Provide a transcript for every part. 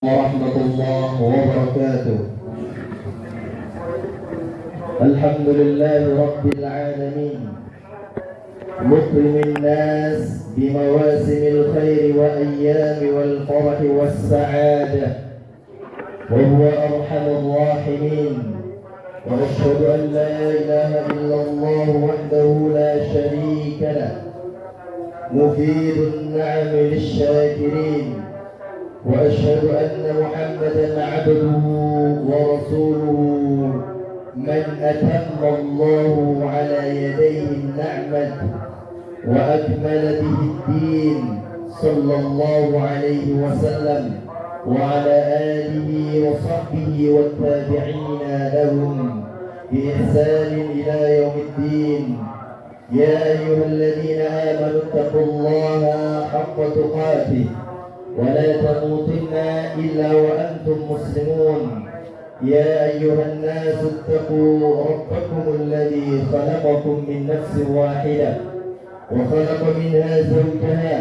ورحمة الله وبركاته. الحمد لله رب العالمين مكرم الناس بمواسم الخير وأيام والفرح والسعادة، وهو أرحم الراحمين. وأشهد أن لا إله إلا الله وحده لا شريك له، مفيد النعم للشاكرين. وأشهد أن محمدًا عبده ورسوله من أتم الله على يديه النعمة وأكمل به الدين، صلى الله عليه وسلم وعلى آله وصحبه والتابعين لهم بإحسان إلى يوم الدين. يا أيها الذين آمنوا اتقوا الله حق تقاته ولا تموتن إلا وأنتم مسلمون. يا أيها الناس اتقوا ربكم الذي خلقكم من نفس واحدة وخلق منها زوجها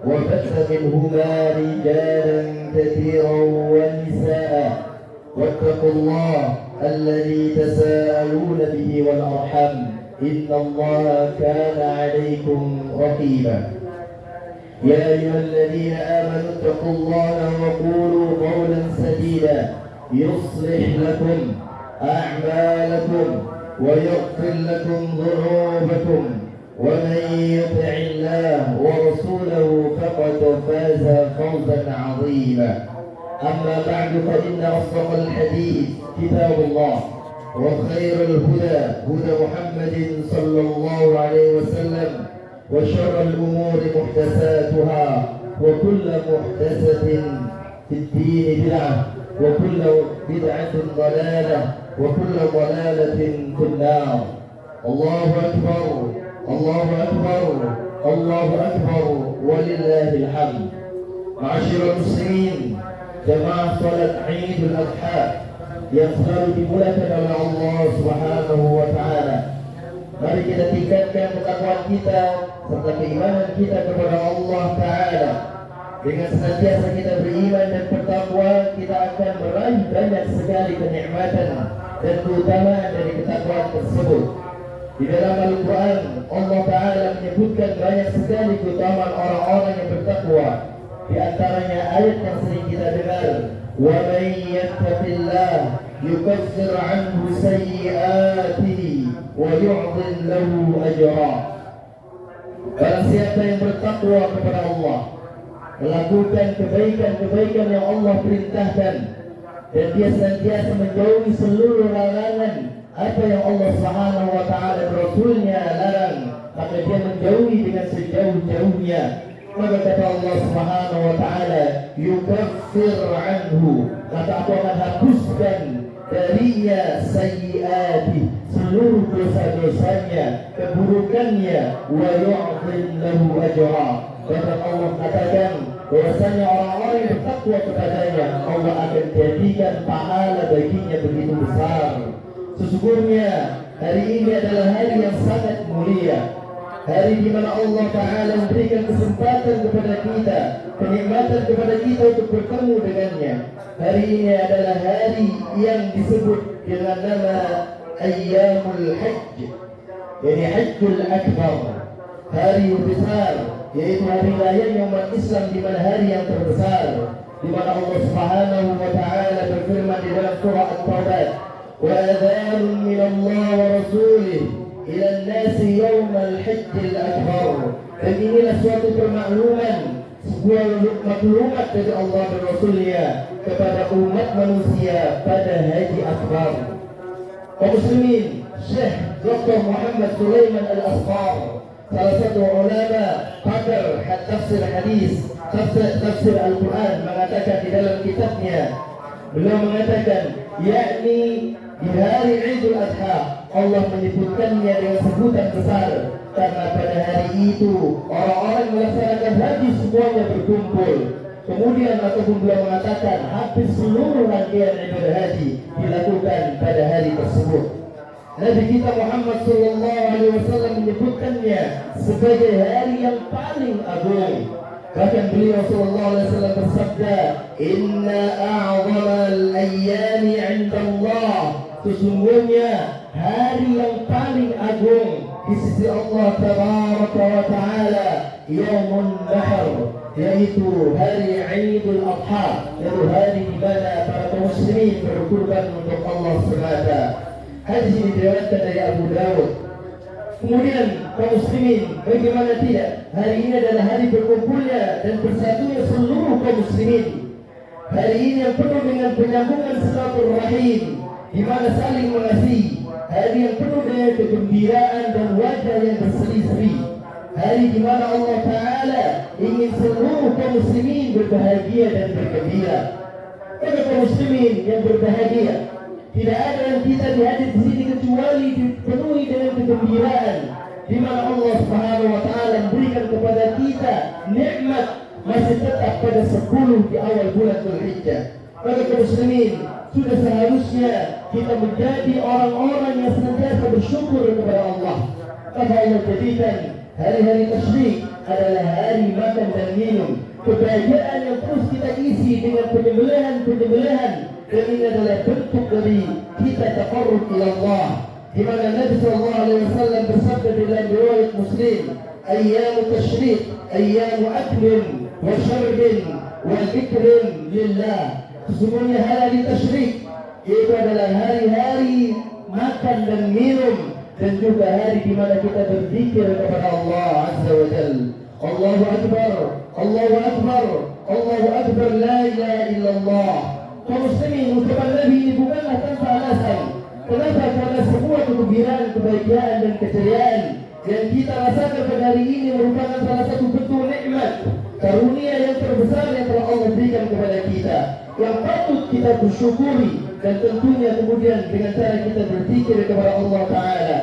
وبث منهما رجالا كثيرا ونساء، واتقوا الله الذي تساءلون به والأرحام، إن الله كان عليكم رقيبا. يا أيها الذين آمنوا اتقوا الله وقولوا قولا سديدا يصلح لكم أعمالكم ويغفر لكم ذنوبكم، ومن يطع الله ورسوله فقد فاز فوزا عظيما. أما بعد، فإن أصدق الحديث كتاب الله، وخير الهدى هدى محمد صلى الله عليه وسلم، وشر الأمور محدثاتها، وكل محدثة في الدين بدعة، وكل بدعة ضلالة، وكل ضلالة في النار. الله أكبر، الله أكبر، الله أكبر، ولله الحمد. معاشر المسلمين, jamaah salat Idul Adha yang selalu dimulakan oleh Allah Subhanahu wa Ta'ala, mari kita tingkatkan ketakwaan kita serta keimanan kita kepada Allah Ta'ala. Dengan senantiasa kita beriman dan bertakwa, kita akan meraih banyak sekali kenikmatan dan keutamaan dari ketakwaan tersebut. Di dalam Al-Quran, Allah Ta'ala menyebutkan banyak sekali keutamaan orang-orang yang bertakwa. Di antaranya ayat yang sering kita dengar, wa man yattaqillah yukaffir anhu sayyi'atihi wa yu'dhim lahu ajra. Barang siapa yang bertakwa kepada Allah, melakukan kebaikan-kebaikan yang Allah perintahkan, dan dia senantiasa menjauhi seluruh larangan apa yang Allah Subhanahu wa Ta'ala dan Rasulnya larang, maka dia menjauhi dengan sejauh-jauhnya. Maka kata Allah Subhanahu wa Ta'ala, yukaffir anhu, maka aku akan hapuskan darinya sayyiati, seluruh dosa-dosanya, keburukannya, wa yu'dhim lahu ajra. Dan Allah katakan bahwasanya orang-orang yang bertakwa kepadanya, Allah akan jadikan pahala baginya begitu besar. Sesungguhnya hari ini adalah hari yang sangat mulia, hari di mana Allah Ta'ala memberikan kesempatan kepada kita, kenikmatan kepada kita untuk bertemu dengannya. Hari ini adalah hari yang disebut dengan nama Ayyamul Hajj, yani Hajjul Akbar, hari besar, yaitu hari raya umat Islam, di mana hari yang terbesar, di mana Allah Subhanahu wa Ta'ala berfirman di dalam surah At-Taubah, wa adhanun min Allah wa rasulih ila an-nasi yawmal hajjil akbar. Dan inilah suatu permakluman, sebuah maklumat dari Allah dan Rasulnya kepada umat manusia pada haji akbar. Kaum muslimin, Syekh Dr. Muhammad Sulaiman Al-Asqar, salah satu ulama pakar tafsir hadis, tafsir Al-Quran, mengatakan di dalam kitabnya, beliau mengatakan, yakni di hari Idul Adha Allah menyebutkannya dengan sebutan besar karena pada hari itu orang-orang melaksanakan haji semuanya berkumpul. Kemudian ataupun beliau mengatakan hampir seluruh rangkaian ibadah haji dilakukan pada hari tersebut. Nabi kita Muhammad sallallahu alaihi wasallam menyebutkannya sebagai hari yang paling agung. Bahkan beliau sallallahu alaihi wasallam bersabda, "Inna a'zamal ayyami 'inda Allah." Sesungguhnya hari yang paling agung di sisi Allah Tabaraka wa Ta'ala Yaumun Nahr, yaitu hari Idul Adha, yaitu hari di mana para kaum muslimin berkurban untuk Allah semata. Hadis ini diriwayatkan dari Abu Dawud. Kemudian kaum muslimin, bagaimana tidak, hari ini adalah hari berkumpulnya dan bersatunya seluruh kaum muslimin. Hari ini yang penuh dengan penyambungan silaturahim, di mana saling mengasihi. Hari yang penuh dengan kegembiraan dan wajah yang berseri-seri. Hari di mana Allah Ta'ala ingin seluruh kaum muslimin berbahagia dan bergembira. Bagi kaum muslimin yang berbahagia, tidak ada yang kita dihadir di sini kecuali dipenuhi dengan kegembiraan, di mana Allah Subhanahu wa Ta'ala memberikan kepada kita nikmat masih tetap pada 10 di awal bulan Dzulhijjah. Bagi kaum muslimin, sudah seharusnya kita menjadi orang-orang yang senantiasa bersyukur kepada Allah. Karena Allah jadikan hari-hari tasyrik adalah hari makan dan minum, kebahagiaan yang terus kita isi dengan penyembelihan-penyembelihan, dan ini adalah bentuk dari kita taqarrub ila Allah. Di mana Nabi sallallahu alaihi wasallam bersabda dalam riwayat Muslim, "Ayyamu tasyrik, ayyamu aklin wa syarbin wa dzikrin lillah." Sesungguhnya hari tasyrik itu adalah hari-hari makan dan minum, dan juga hari di mana kita berzikir kepada Allah Azza wa Jalla. Allahu Akbar, Allahu Akbar, Allahu Akbar, la ilaha illallah. Kaum muslimin, ucapan Nabi ini bukanlah tanpa alasan. Kenapa? Karena semua kegembiraan, kebahagiaan dan keceriaan yang kita rasakan pada hari ini merupakan salah satu bentuk nikmat, karunia yang terbesar yang telah Allah berikan kepada kita, yang patut kita bersyukuri, dan tentunya kemudian dengan cara kita berzikir kepada Allah Ta'ala.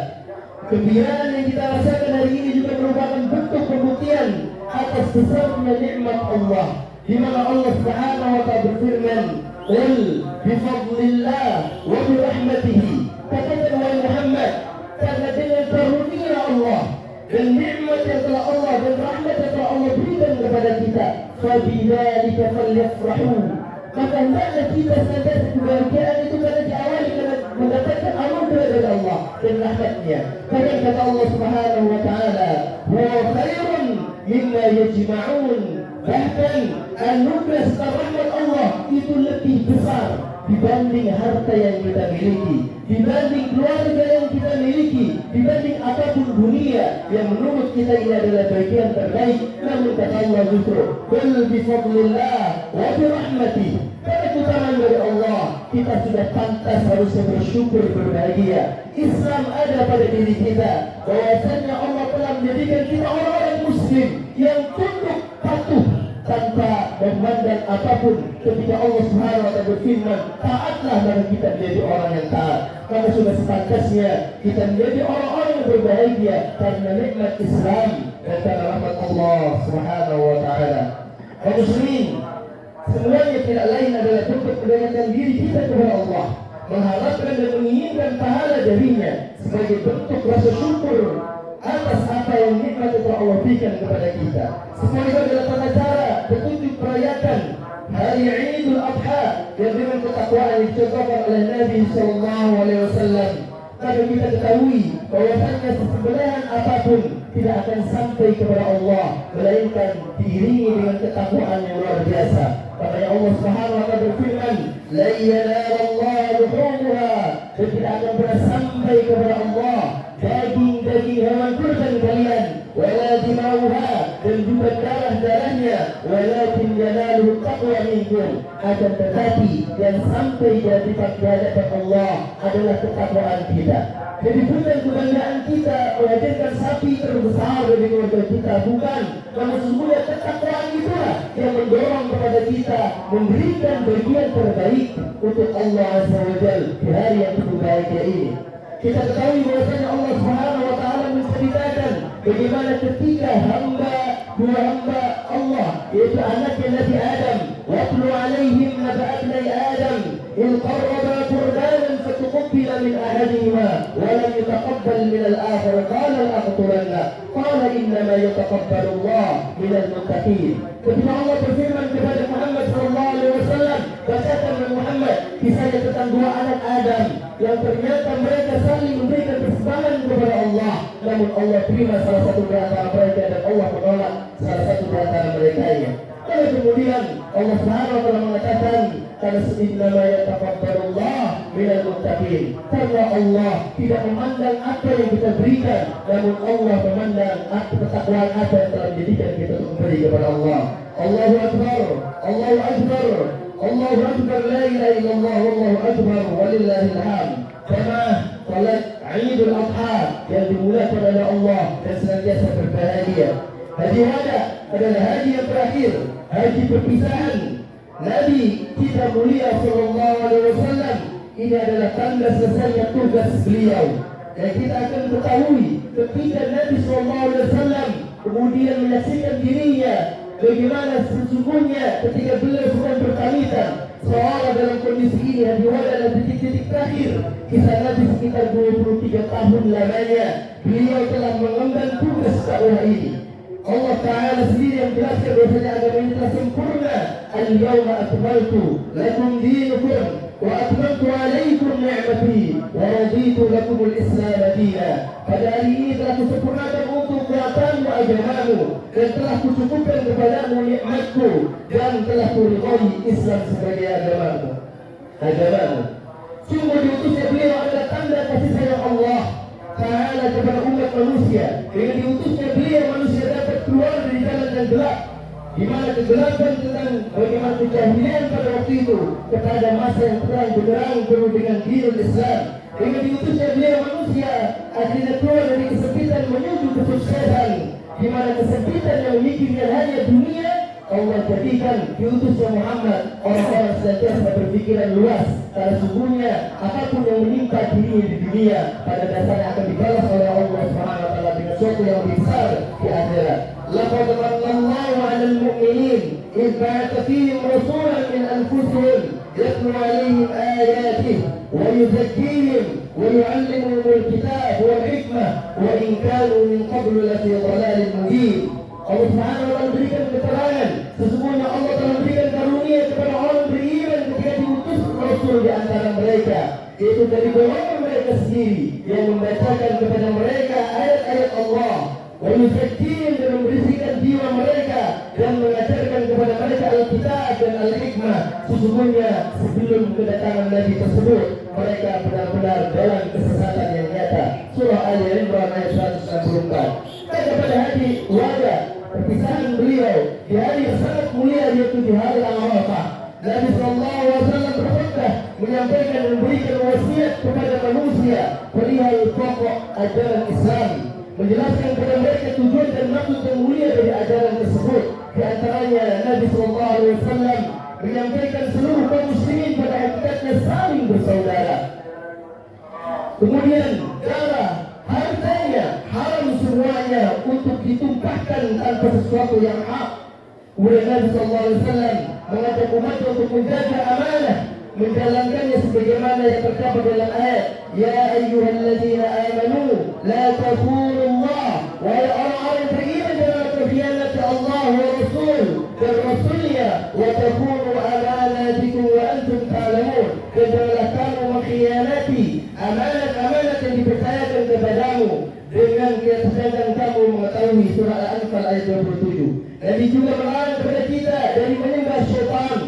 Kegembiraan yang kita rasakan hari ini juga merupakan bentuk pembuktian atas besarnya nikmat Allah, di mana Allah Subhanahu wa Ta'ala berfirman, "Qul bifadlillah wa birahmatihi." Katakan wahai Muhammad, karena dengan karunia Allah dan nikmat yang telah Allah dan rahmat yang telah Allah berikan kepada kita, fabidzalika falyafrahu. Maka hendaklah kita senantiasa kebahagiaan itu karena diawali karena mendapatkan anugerah dari Allah dan rahmatnya. Bahkan kata Allah Subhanahu wa Ta'ala, "Huwa khairun mimma yajma'un." Bahkan anugerah serta rahmat Allah itu lebih besar dibanding harta yang kita miliki, dibanding keluarga yang kita miliki, dibanding apapun dunia yang menurut kita ini adalah bagian terbaik. Namun kata Allah justru, "Qul bifadlillah wa birahmatih." Karena keutamaan dari Allah, kita sudah pantas harusnya bersyukur, berbahagia. Islam ada pada diri kita, bahwasanya Allah telah menjadikan kita orang-orang muslim yang tunduk patuh tanpa memandang apapun. Ketika Allah Subhanahu wa Ta'ala berfirman, taatlah, maka kita menjadi orang yang taat. Maka sudah sepantasnya kita menjadi orang-orang yang berbahagia karena nikmat Islam dan karena rahmat Allah Subhanahu wa Ta'ala. Kaum muslimin, semuanya tidak lain adalah bentuk mendekatkan diri kita kepada Allah, mengharapkan dan menginginkan pahala darinya sebagai bentuk rasa syukur atas apa yang nikmat yang telah Allah berikan kepada kita. Semua itu adalah tata cara petunjuk merayakan hari Idul Adha yang dengan ketakwaan yang dicontohkan oleh Nabi Sallallahu Alaihi Wasallam. Maka kita ketahui bahwasanya sesembelihan apapun tidak akan sampai kepada Allah melainkan diiringi dengan ketakwaan yang luar biasa. Karena Allah Subhanahu wa Ta'ala berfirman, "La yanalallaha luhumuha." Dan tidak akan pernah sampai kepada Allah daging-daging hewan kurban kalian, wala dimauha, dan juga darah-darahnya, walakin yanaluhu taqwa minkum. Akan tetapi yang sampai di hadapan Allah adalah ketakwaan kita. Jadi bukan kebanggaan kita menghadirkan sapi terbesar dari keluarga kita, bukan. Namun sesungguhnya ketakwaan itulah yang mendorong kepada kita memberikan bagian terbaik untuk Allah Azza wa Jalla di hari yang penuh bahagia ini. Kita ketahui bahwasanya Allah Subhanahu wa Ta'ala menceritakan bagaimana ketika dua hamba Allah, yaitu anaknya Nabi Adam, watlu alaihim naba'a ibnai Adam in qarraba qurbanan fatuqabbala min ahadihima wa lam yutaqabbal min al-akhar qala la'aqtulanna qala innama yataqabbalu Allah min al-muttaqin. Ketika Allah berfirman kepada Muhammad SAW, bacakan Muhammad kisahnya tentang dua anak Adam yang ternyata mereka saling memberikan persembahan kepada Allah, namun Allah terima salah satu di antara mereka dan Allah menolak salah satu di antara mereka. Lalu kemudian Allah Subhanahu wa taala mengatakan, karena innama yataqabbalullah minal muttaqin. Karena Allah tidak memandang apa yang kita berikan, namun Allah memandang ketakwaan apa yang telah dijadikan kita untuk memberi kepada Allah. Allahu Akbar, Allahu Akbar, Allahu Akbar, la ilaha illallah, Allahu Akbar, walillahil hamd. Jamaah salat Idul Adha yang dimulakan oleh Allah dan senantiasa berbahagia. Haji wada adalah haji yang terakhir, haji perpisahan Nabi kita mulia sallallahu alaihi wasallam. Ini adalah tanda selesainya tugas beliau. Dan kita akan ketahui ketika Nabi sallallahu alaihi wasallam kemudian menyaksikan dirinya bagaimana sesungguhnya ketika beliau sedang berpamitan, seolah dalam kondisi ini haji wada adalah titik-titik terakhir kisah Nabi sekitar 23 tahun lamanya. Beliau telah mengemban tugas dakwah ini. Allah Ta'ala sendiri yang jelaskan bahwasanya agama ini telah sempurna. Al-yawma akmaltu lakum dinukum wa atmamtu alaikum ni'mati wa raditu lakum al-islam dina. Pada hari ini telah kusempurnakan untuk kekuatanmu agamamu dan telah kucukupkan kepadamu nikmatku dan telah kuridhai Islam sebagai agamamu. Sungguh diutusnya beliau adalah tanda kasih sayang Allah Ta'ala kepada umat manusia. Dengan diutusnya beliau, manusia dapat keluar dari jalan yang gelap, di mana kegelapan tentang bagaimana kejahilian pada waktu itu, kepada masa yang terang benderang penuh dengan dinul Islam. Dengan diutusnya beliau, manusia akhirnya keluar dari kesempitan menuju kesuksesan, di mana kesempitan yang memikirkan hanya dunia, Allah jadikan diutusnya Muhammad orang-orang senantiasa berpikiran luas. Karena sungguhnya apapun yang menimpa dirinya di dunia pada dasarnya akan dibalas oleh Allah Subhanahu wa taala dengan sesuatu yang lebih besar di akhirat. Laqad manallahu 'alal mu'minin idh ba'atha fihim rasulan min anfusihim yatlu 'alaihim ayatihi wa yuzakkihim wa yu'allimuhumul kitaba wal hikmah wa in kanu min qablu lafi dhalalin mubin. Allah Subhanahu wa taala memberikan keterangan sesungguhnya Allah telah memberikan karunia kepada orang beriman ketika diutus Rasul di antara mereka, yaitu dari golongan mereka sendiri yang membacakan kepada mereka ayat-ayat Allah, wa yuzakkihim, dan membersihkan jiwa mereka dan mengajarkan kepada mereka Alkitab dan Al-Hikmah. Sesungguhnya sebelum kedatangan Nabi tersebut mereka benar-benar dalam kesesatan yang nyata. Surah Al-Imran ayat 164. Pada hari wada perpisahan beliau di hari yang sangat mulia, yaitu di hari Arafah, Nabi sallallahu alaihi wasallam berkhutbah menyampaikan dan memberikan wasiat kepada manusia perihal pokok ajaran Islam, menjelaskan kepada mereka tujuan dan maksud yang mulia dari ajaran tersebut. Di antaranya Nabi sallallahu alaihi wasallam menyampaikan seluruh kaum muslimin pada hakikatnya saling bersaudara. Kemudian darah, hartanya haram semuanya untuk ditumpahkan tanpa sesuatu yang hak. Kemudian Nabi sallallahu alaihi wasallam mengajak umat untuk menjaga amanah, menjalankannya sebagaimana yang terdapat dalam ayat, ya ayyuhalladzina amanu la takhunu Allah, wahai orang-orang yang beriman, janganlah berkhianati Allah wa Rasul dan Rasulnya, wa takhunu amanatikum wa antum ta'lamun, dan janganlah kamu mengkhianati amanat-amanat yang dipercayakan kepadamu dengan sedangkan kamu mengetahui. Surah Al-Anfal ayat 27. Nabi juga melarang kepada kita dari menyembah syaitan,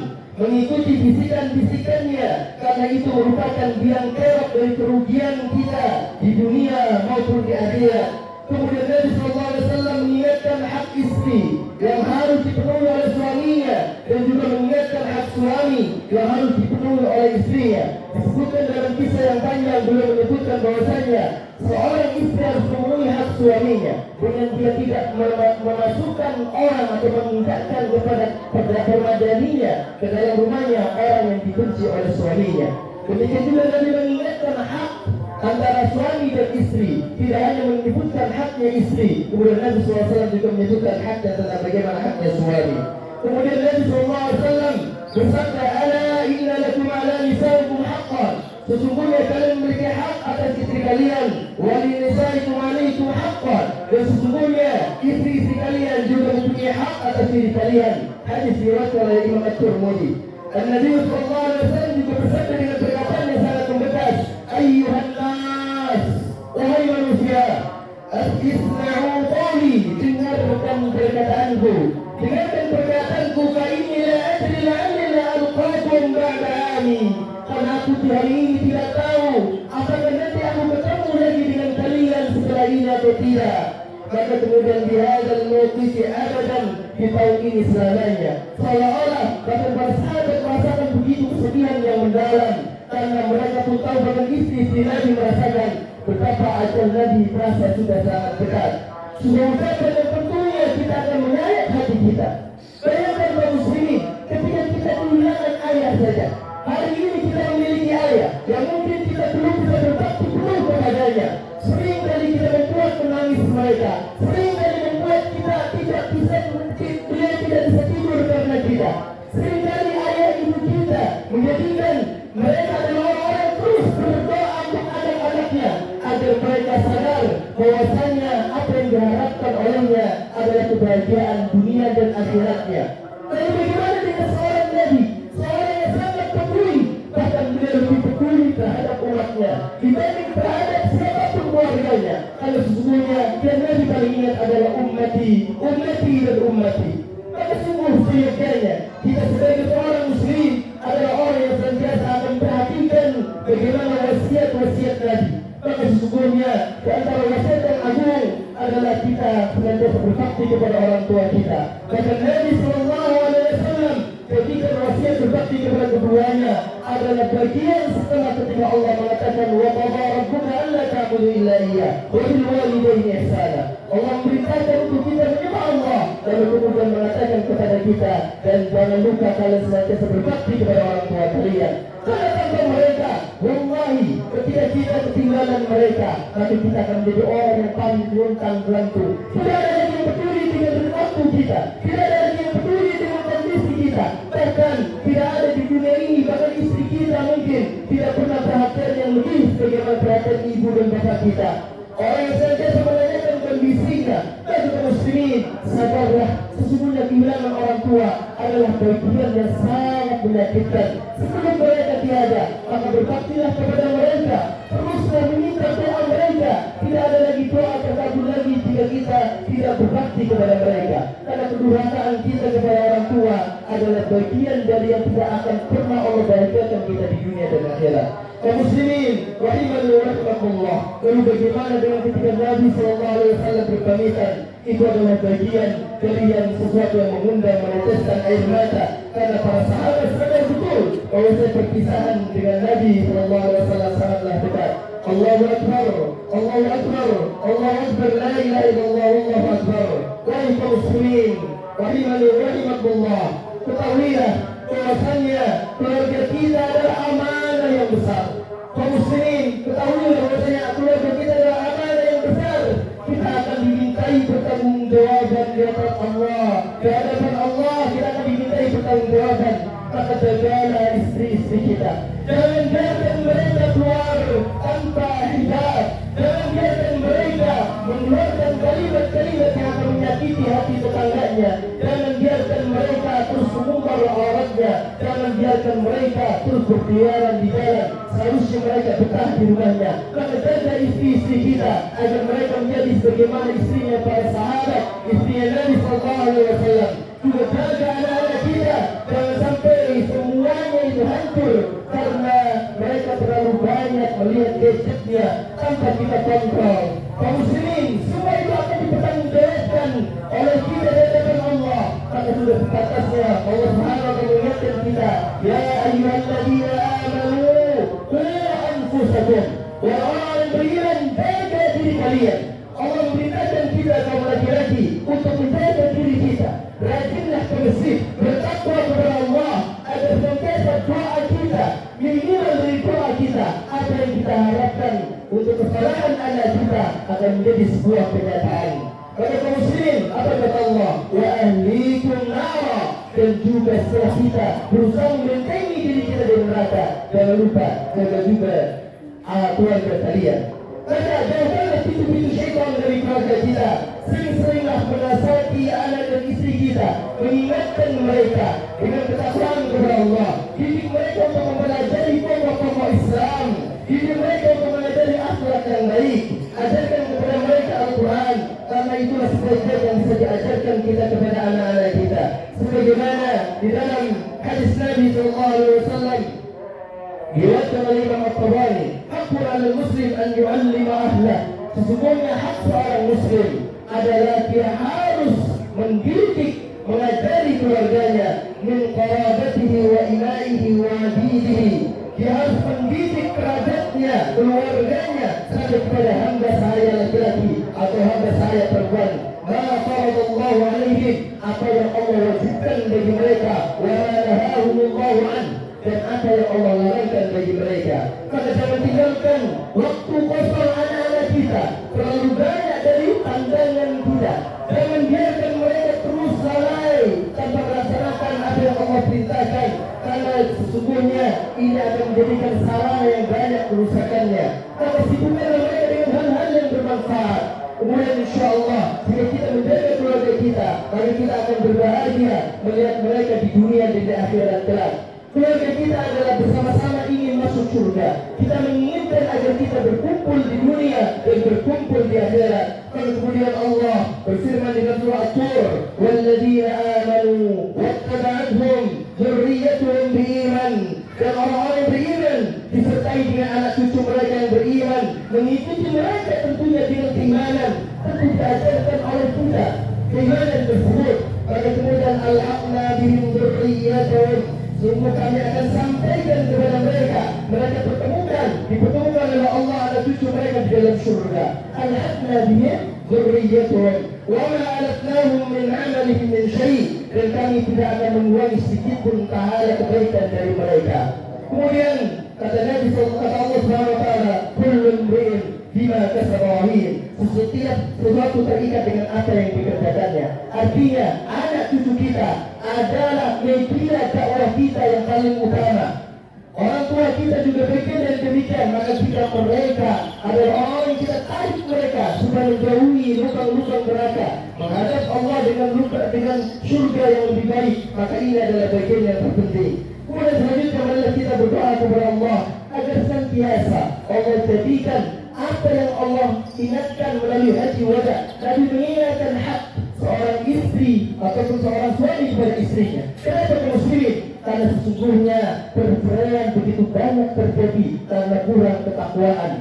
mengikuti bisikan-bisikannya, karena itu merupakan biang kerok dari kerugian kita di dunia maupun di akhirat. Kemudian Nabi SAW mengingatkan hak istri yang harus dipenuhi oleh suaminya, dan juga mengingatkan hak suami yang harus dipenuhi oleh istrinya. Disebutkan dalam kisah yang panjang, beliau menyebutkan bahwasanya seorang istri harus memenuhi hak suaminya dengan dia tidak memasukkan orang atau meningkatkan kepada permadaninya ke dalam rumahnya orang yang dibenci oleh suaminya. Demikian juga Nabi mengingatkan hak antara suami dan istri, tidak hanya menyebutkan haknya istri, kemudian Nabi SAW juga menyebutkan haknya tentang bagaimana haknya suami. Kemudian Nabi SAW bersabda, ala inna lakum ala nisaikum haqqan, sesungguhnya kalian memiliki hak atas istri kalian, wali nisaikum alaikum haqqan, dan sesungguhnya istri-istri kalian juga mempunyai hak atas diri kalian. Hadis diriwayatkan oleh Imam At-Tirmidzi. Nabi sallallahu alaihi wasallam juga bersabda dengan perkataan yang sangat membekas, "Ayyuhan nas, wahai manusia, isma'u qawli, dengarkan perkataanku. Dengarkan perkataanku, fa inni la adri la'alli la alqakum ba'da 'ami." Karena aku di hari ini tidak tahu apakah nanti aku ketemu lagi dengan kalian setelah ini atau tidak. Maka kemudian di hadzal mawqif abadan, di tahun ini selamanya. Seolah-olah bahkan para sahabat merasakan begitu kesedihan yang mendalam, karena mereka pun tahu bahkan istri Nabi merasakan betapa ajal Nabi terasa sudah sangat dekat. Sudah ucapan yang tentunya kita akan menyayat hati kita. Bayangkan kaum muslimin, ketika kita kehilangan ayah saja. Hari ini kita memiliki ayah yang mungkin kita belum bisa berbakti penuh kepadanya. Sering kali kita membuat menangis mereka. Sering kali membuat kita tidak bisa beliau tidak bisa tidur karena kita. Sering kali ayah ibu kita menjadikan mereka adalah orang-orang terus berdoa untuk anak-anaknya agar mereka sadar bahwasanya apa yang diharapkan olehnya adalah kebahagiaan dunia dan akhiratnya. Tapi bagaimana dengan seorang Nabi? Seorang yang sangat peduli, bahkan beliau lebih peduli terhadap umatnya dibanding terhadap siapapun keluarganya. Kalau sesungguhnya yang Nabi paling ingat adalah ummati, ummati dan ummati. Maka sungguh seyogyanya kita sebagai seorang muslim adalah orang yang senantiasa akan perhatikan bagaimana wasiat-wasiat Nabi. Maka sesungguhnya di antara wasiat yang agung adalah kita senantiasa berbakti kepada orang tua kita. Bahkan Nabi sallallahu alaihi wasallam ketika wasiat berbakti kepada keduanya adalah bagian setelah ketika Allah mengatakan wa qada rabbuka alla ta'budu illa iyyah wa bil walidayni ihsana. Allah memerintahkan untuk kita menyembah Allah, lalu kemudian mengatakan kepada kita, dan jangan lupa kalian senantiasa berbakti kepada orang tua kalian. Karena tanpa mereka, wallahi, ketika kita ketinggalan mereka, maka kita akan menjadi orang yang paling luntang lantung. Tidak ada lagi yang peduli dengan waktu kita, tidak ada lagi yang peduli dengan kondisi kita. Bahkan tidak ada di dunia ini, bahkan istri kita mungkin tidak pernah perhatian yang lebih bagaimana perhatian ibu dan bapak kita. Orang yang senantiasa menanyakan kondisinya, bagi kaum muslimin, sadarlah, sesungguhnya kehilangan orang tua adalah bagian yang sangat menyakitkan. Sebelum mereka tiada, maka berbaktilah kepada mereka, teruslah meminta doa mereka. Tidak ada lagi doa terkabul lagi jika kita tidak berbakti kepada mereka. Karena kedurhakaan kita kepada orang tua adalah bagian dari yang tidak akan pernah Allah bahagiakan kita di dunia dan akhirat. Kaum muslimin rahimani wa rahimakumullah. Lalu bagaimana dengan ketika Nabi sallallahu alaihi wasallam berpamitan? Itu adalah bagian dari yang sesuatu yang mengundang meneteskan air mata, karena para sahabat sadar betul bahwa perpisahan dengan Nabi sallallahu alaihi wasallam sangatlah dekat. Allahu akbar, Allahu akbar, Allahu akbar, la ilaha illallah, Allahu akbar. Wahai kaum muslimin rahimani wa rahimakumullah, ketahuilah bahwasanya keluarga kita adalah amanah yang besar. Kaum muslimin, ketahuilah bahwasanya keluarga kita adalah amanah yang besar. Kita akan dimintai pertanggungjawaban di hadapan Allah. Di hadapan Allah kita akan dimintai pertanggungjawaban. Maka jagalah istri-istri kita. Jangan biarkan mereka keluar tanpa hijab. Jangan biarkan mereka mengeluarkan kalimat-kalimat yang akan menyakiti hati tetangganya. Jangan biarkan mereka terus mengumbar auratnya. Jangan biarkan mereka terus berkeliaran di jalan. Seharusnya mereka betah di rumahnya. Maka jaga istri-istri kita agar mereka menjadi sebagaimana istrinya para sahabat, istrinya Nabi sallallahu alaihi wasallam. Juga jaga anak-anak kita, jangan sampai semuanya itu hancur karena mereka terlalu banyak melihat gadgetnya tanpa kita kontrol. Kaum muslimin, semua itu akan dipertanggungjawabkan oleh kita di hadapan Allah. Maka sudah sepatasnya Allah Subhanahu wa taala mengingatkan kita, ya ayyuhalladzina amanu qu anfusakum, wa orang beriman, jaga diri kalian. Allah memerintahkan kita kaum laki-laki untuk menjaga diri kita. Rajinlah ke masjid, bertakwa kepada Allah agar senantiasa doa kita, minimal dari doa kita, apa yang kita harapkan untuk kesalahan anak kita akan menjadi sebuah kenyataan. Pada kaum muslimin, apa kata Allah? Wa ahlikum nara, dan juga setelah kita berusaha membentengi diri kita dari neraka, jangan lupa jaga juga keluarga kalian. Maka jauhkanlah pintu-pintu syaitan dari keluarga kita. Sering-seringlah menasihati anak dan istri kita kita, mengingatkan mereka dengan ketakwaan kepada Allah, didik mereka untuk mempelajari pokok-pokok Islam, didik mereka untuk mempelajari akhlak yang baik, ajarkan kepada mereka Al-Quran, karena itulah sebaik-baik yang bisa diajarkan kita kepada anak-anak kita. Sebagaimana di dalam hadis Nabi SAW diriwayatkan oleh Imam At-Tabari, hakun al-muslim an yu'allima ahlah, sesungguhnya hak seorang muslim adalah dia harus mendidik, mengajari keluarganya, min qarabatihi wa imaihi wa abidihi, dia harus mendidik kerabatnya, keluarganya, sampai kepada hamba saya laki-laki atau hamba saya perempuan. Ma faradallahu alaihim, apa yang Allah wajibkan bagi mereka, wa ma nahahumullahu an, dan apa yang Allah larangkan bagi mereka. Maka jangan tinggalkan waktu kosong anak-anak kita terlalu banyak dari pandangan kita. Jangan biarkan mereka terus lalai tanpa melaksanakan apa yang Allah perintahkan, karena sesungguhnya ini akan menjadikan sarana yang banyak kerusakannya. Maka sibukkanlah mereka dengan hal-hal yang bermanfaat. Kemudian insyaAllah jika kita menjaga keluarga kita, maka kita akan berbahagia melihat mereka di dunia dan di akhirat kelak. Keluarga kita adalah bersama-sama ingin masuk surga. Kita menginginkan agar kita berkumpul di dunia dan berkumpul di akhirat. Kemudian Allah berfirman di dalam surah At-Tur, "Walladzina amanu wattaba'athum dzurriyyatuhum biiman." Dan orang-orang yang beriman disertai dengan anak cucu mereka yang beriman, mengikuti mereka tentunya dengan keimanan, tentu diajarkan oleh kita keimanan tersebut. Maka kemudian al-haqna bihim dzurriyyatuhum, sungguh kami akan sampaikan kepada mereka, mereka dipertemukan oleh Allah anak cucu mereka di dalam surga. Al-haqna bihim dzurriyyatuhum wa ma alatnahum min 'amalihim min syai', dan kami tidak akan mengurangi sedikit pun pahala kebaikan dari mereka. Kemudian kata Nabi sallallahu alaihi wasallam, kullu imri'in bima kasaba rahin, setiap sesuatu terikat dengan apa yang dikerjakannya. Artinya anak cucu kita adalah media dakwah kita yang paling utama. Orang tua kita juga bagian dari demikian. Maka jika mereka adalah orang yang kita tarik mereka supaya menjauhi lubang-lubang neraka, menghadap Allah dengan surga yang lebih baik, maka ini adalah bagian yang terpenting. Kemudian selanjutnya marilah kita berdoa kepada Allah agar senantiasa Allah jadikan apa yang Allah ingatkan melalui haji wada. Nabi mengingatkan hak seorang istri ataupun seorang suami kepada istrinya. Kenapa kaum muslimin? Karena sesungguhnya perceraian begitu banyak terjadi karena kurang ketakwaan.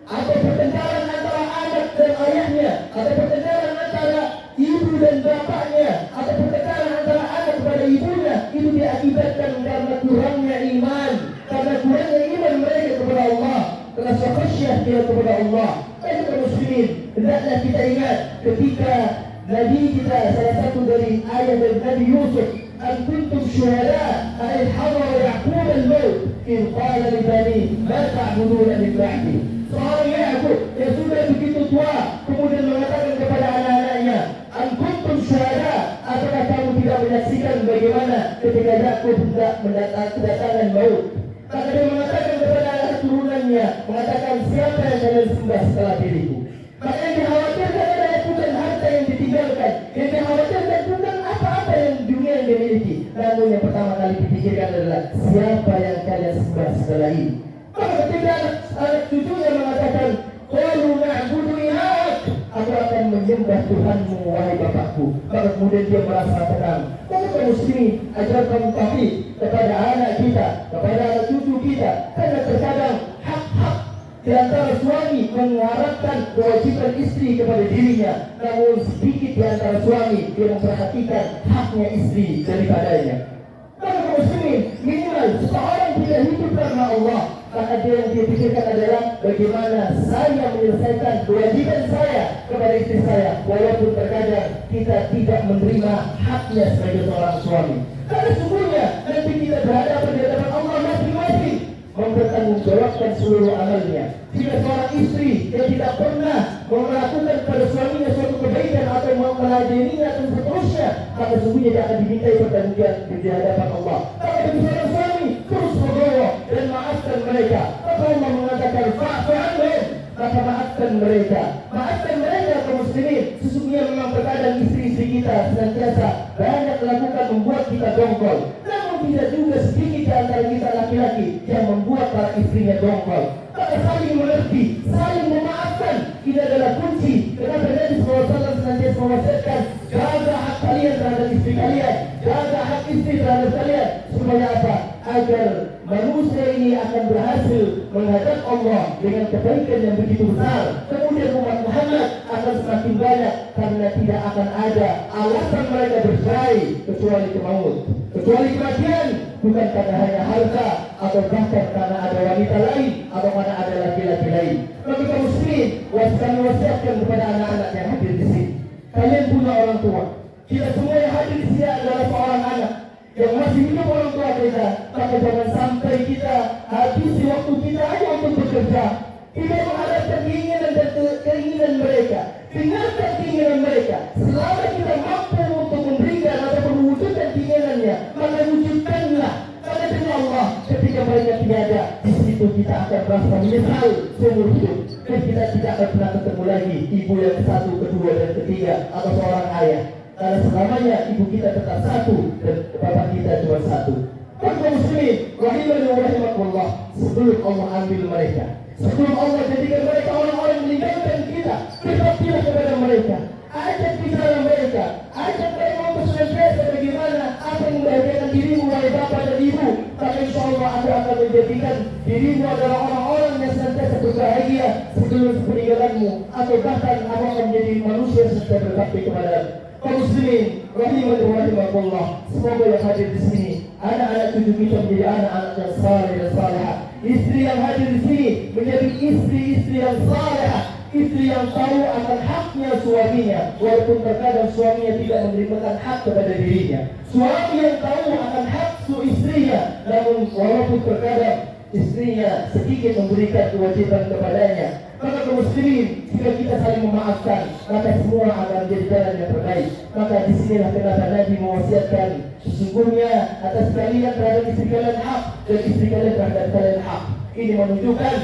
Atau pertengkaran antara anak dan ayahnya, atau pertengkaran antara ibu dan bapaknya, atau pertengkaran antara anak kepada ibunya, itu diakibatkan karena kurangnya iman, karena kurangnya iman mereka kepada Allah, karena khasyah dia kepada Allah. Baik kaum muslimin, hendaklah kita ingat ketika Nabi kita, salah satu dari ayat dari Nabi Yusuf, "Am kuntum syuhada idh hadara Ya'qub al-maut idh qala li bani ma ta'buduna min ba'di." Seorang Ya'qub yang sudah begitu tua kemudian mengatakan kepada anak-anaknya, "Am kuntum syuhada?" Apakah kamu tidak menyaksikan bagaimana ketika Ya'qub hendak kedatangan maut? Maka dia mengatakan kepada anak turunannya, mengatakan, "Siapa yang kalian sembah setelah diriku?" Maka yang dikhawatirkan adalah bukan harta yang ditinggalkan, yang dikhawatirkan bukan apa-apa yang dunia yang dimiliki, namun yang pertama kali dipikirkan adalah siapa yang kalian sembah setelah ini. Maka ketika anak cucunya mengatakan, "Qalu na'budu ilahak," aku akan menyembah Tuhanmu wahai bapakku, maka kemudian dia merasa tenang. Maka kaum muslimin, ajarkan tauhid kepada anak kita, kepada anak cucu kita, karena terkadang hak-hak di antara suami mengharapkan kewajiban istri kepada dirinya, namun sedikit di antara suami dia memperhatikan haknya istri daripadanya. Maka kaum muslimin, minimal seseorang tidak hidup karena Allah, maka dia yang dia pikirkan adalah bagaimana saya menyelesaikan kewajiban saya kepada istri saya, walaupun terkadang kita tidak menerima haknya sebagai seorang suami. Karena sesungguhnya nanti kita berhadapan di hadapan Allah masing-masing mempertanggungjawabkan seluruh amalnya. Jika seorang istri yang tidak pernah melakukan kepada suaminya suatu kebaikan atau meladeninya dan seterusnya, maka sesungguhnya dia akan dimintai pertanggungjawaban di hadapan Allah. Kalau bagi seorang suami terus berdoa dan maafkan mereka, maka Allah mengatakan fa'fu anhum, maka maafkan mereka. Maafkan mereka kaum muslimin. Sesungguhnya memang terkadang istri-istri kita senantiasa banyak lakukan membuat kita dongkol. Namun tidak juga sedikit di antara kita laki-laki yang membuat para istrinya dongkol. Maka saling mengerti, saling memaafkan, ini adalah kunci. Kenapa Nabi SAW senantiasa mewasiatkan, jaga hak kalian terhadap istri kalian, jaga hak istri terhadap kalian. Supaya apa? Agar manusia ini akan berhasil menghadap Allah dengan kebaikan yang begitu besar. Kemudian umat Muhammad akan semakin banyak, karena tidak akan ada alasan mereka bercerai kecuali ke maut, kecuali kematian, bukan karena hanya harta atau bahkan karena ada wanita lain atau karena ada laki-laki lain. Maka kaum muslimin, kami wasiatkan kepada anak-anak yang hadir di sini, kalian punya orang tua. Kita semua yang hadir di sini adalah seorang anak yang masih hidup orang tua kita. Maka jangan sampai kita habisi waktu kita hanya untuk bekerja, tidak mengharapkan keinginan dan keinginan mereka. Dengarkan keinginan mereka. Selama kita mampu untuk memberikan atau mewujudkan keinginannya, maka wujudkanlah. Karena demi Allah, ketika mereka tiada, di situ kita akan merasa menyesal seumur hidup. Dan kita tidak akan pernah ketemu lagi ibu yang satu, kedua, dan ketiga, atau seorang ayah. Karena selamanya ibu kita tetap satu dan bapak kita cuma satu. Maka muslimin, rahimani wa rahimakumullah, sebelum Allah ambil mereka, sebelum Allah jadikan mereka orang-orang yang meninggalkan kita, berbaktilah kepada mereka, ajak bicara mereka, ajak mereka untuk senantiasa bagaimana apa yang membahagiakan dirimu wahai bapak dan ibu. Maka insya Allah Anda akan menjadikan dirimu adalah orang-orang yang senantiasa berbahagia sebelum peninggalanmu, atau bahkan Anda akan menjadi manusia yang senantiasa berbakti kepada kaum muslimin rahimani wa rahimakumullah. Semoga yang hadir di sini, anak-anak cucu kita menjadi anak-anak yang saleh dan salehah. Istri yang hadir di sini menjadi istri-istri yang salehah, istri yang tahu akan haknya suaminya, walaupun terkadang suaminya tidak memberikan hak kepada dirinya. Suami yang tahu akan hak istrinya, namun walaupun terkadang istrinya sedikit memberikan kewajiban kepadanya. Maka kaum muslimin, jika kita saling memaafkan, maka semua akan menjadi jalan yang terbaik. Maka disinilah kenapa Nabi mewasiatkan, sesungguhnya atas kalian terhadap istri kalian hak, dan istri kalian terhadap kalian hak. Ini menunjukkan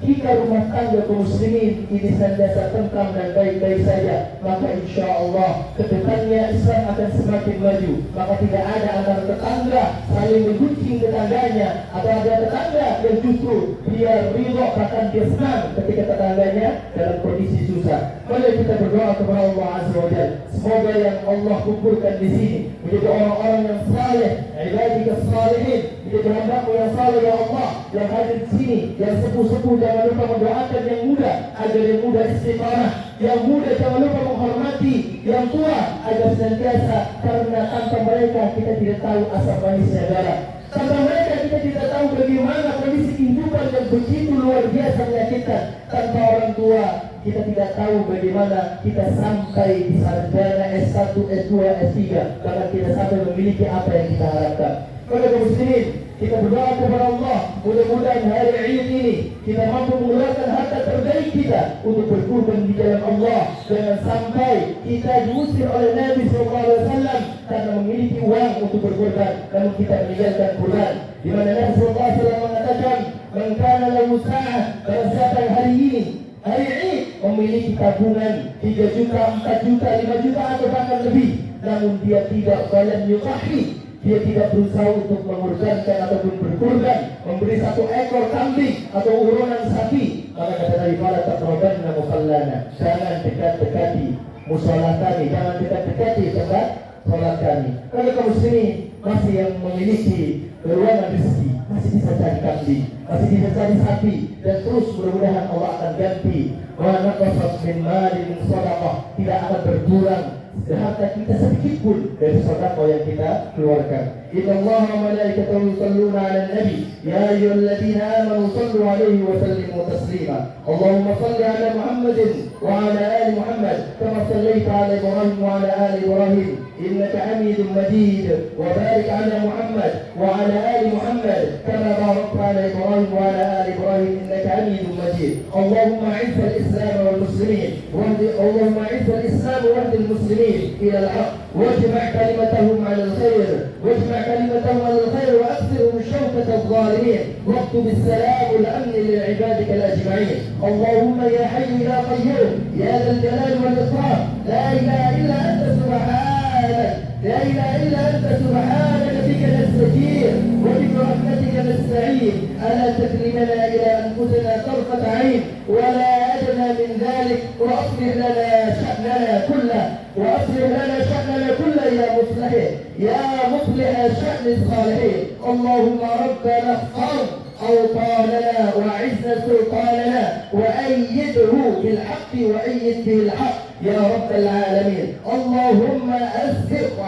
jika rumah tangga kaum muslimin ini senantiasa tentram dan baik-baik saja, maka insya Allah kedepannya Islam akan semakin maju. Maka tidak ada antara tetangga saling menggunjing tetangganya, atau ada tetangga yang justru dia ridho bahkan dia senang ketika tetangganya dalam kondisi susah. Mari kita berdoa kepada Allah Azza wa Jalla, semoga yang Allah kumpulkan di sini menjadi orang-orang yang saleh, ibadika salihin, menjadi hamba-Mu yang saleh ya Allah, yang hadir di sini, yang sepuh-sepuh. Jangan lupa mendoakan yang muda agar yang muda istiqamah, yang muda jangan lupa menghormati yang tua agar senantiasa, karena tanpa mereka kita tidak tahu asal manisnya negara. Tanpa mereka kita tidak tahu bagaimana kondisi kehidupan yang begitu luar biasa menyakitkan. Tanpa orang tua kita tidak tahu bagaimana kita sampai di sarjana S1, S2, S3, bahkan kita sampai memiliki apa yang kita harapkan. Maka kaum muslimin, kita berdoa kepada Allah, mudah-mudahan hari Id ini kita mampu mengeluarkan harta terbaik kita untuk berkurban di jalan Allah. Jangan sampai kita diusir oleh Nabi SAW karena memiliki uang untuk berkurban, namun kita meninggalkan kurban. Di mana Nabi SAW mengatakan, "Man kana lahu sa'ah", barang siapa yang hari ini, hari ini memiliki tabungan 3 juta, 4 juta, 5 juta atau bahkan lebih, namun dia tidak balan yuqahi, dia tidak berusaha untuk mengorbankan ataupun berkurban, memberi 1 ekor kambing atau urunan sapi, maka kata Nabi, "Fala taqrabanna musallana", jangan dekat-dekati mushola kami, jangan dekat-dekati tempat sholat kami. Kalau kaum muslimin masih yang memiliki ruangan rezeki, masih bisa cari kambing, masih bisa cari sapi, dan terus mudah-mudahan Allah akan ganti. Wa naqasat min mali min shadaqah, tidak akan berkurang harta kita sedikit pun dari sedekah yang kita keluarkan. Innallaha wa malaikatahu yusholluna 'alan nabi ya ayyuhalladzina amanu shallu 'alaihi wa sallimu taslima. Allahumma shalli 'ala Muhammadin wa 'ala ali Muhammad kama shallaita 'ala Ibrahim wa 'ala ali Ibrahim innaka Hamidum Majid, wa barik 'ala Muhammad wa 'ala ali Muhammad kama barakta 'ala Ibrahim wa 'ala ali Ibrahim innaka Hamidum Majid. Allahumma 'izz al-islam wal muslimin Allahumma 'izz al-islam wa al-muslimin إلى الحق واجمع كلمتهم على الخير وأكثرهم شوكة الظالمين واكتب السلام والأمن لعبادك الأجمعين. اللهم يا حي يا قيوم يا ذا الجلال والإكرام لا إله إلا أنت سبحانك لا إله إلا أنت سبحانك بك نستجير وبرحمتك نستعين ألا تكلمنا إلى أنفسنا طرفة عين ولا أدنى من ذلك وأصلح لنا شأننا كله يا مصلح شأن الصالحين. اللهم ربنا اغفر أوطاننا وأعز سلطاننا وأيده بالحق وأيد به الحق يا رب العالمين. اللهم أسبغ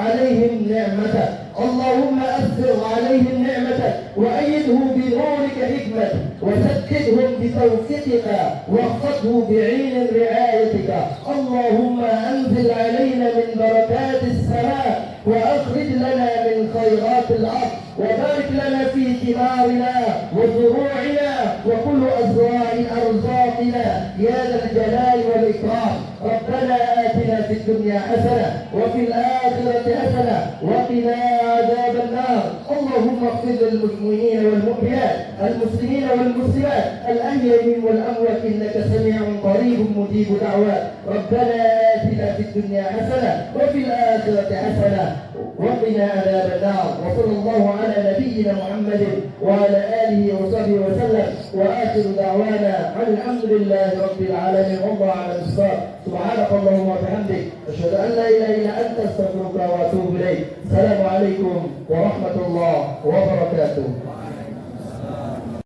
عليهم نعمتك وأيده بنورك حكمتك وسددهم بتوفيقك واخفضه بعين رعايتك. اللهم أنزل علينا من بركات السماء وأخرج لنا من خيرات الأرض وبارك لنا في ثمارنا وزروعنا وكل أزواج أرزاقنا يا ذا الجلال والإكرام. ربنا آتنا في الدنيا حسنة وفي الآخرة حسنة وقنا عذاب النار. اللهم اغفر للمؤمنين والمؤمنات المسلمين والمسلمات الأحياء منهم والأموات إنك سميع قريب مجيب دعوات. ربنا آتنا في الدنيا حسنة وفي الآخرة حسنة وقنا عذاب النار. وصلى الله على نبينا محمد وعلى آله وصحبه وسلم وآخر دعوانا عن الحمد لله رب العالمين والله على الصلاة. سبحانك اللهم وبحمدك أشهد أن لا إله إلا أنت أستغفرك وأتوب إليك. السلام عليكم ورحمة الله وبركاته.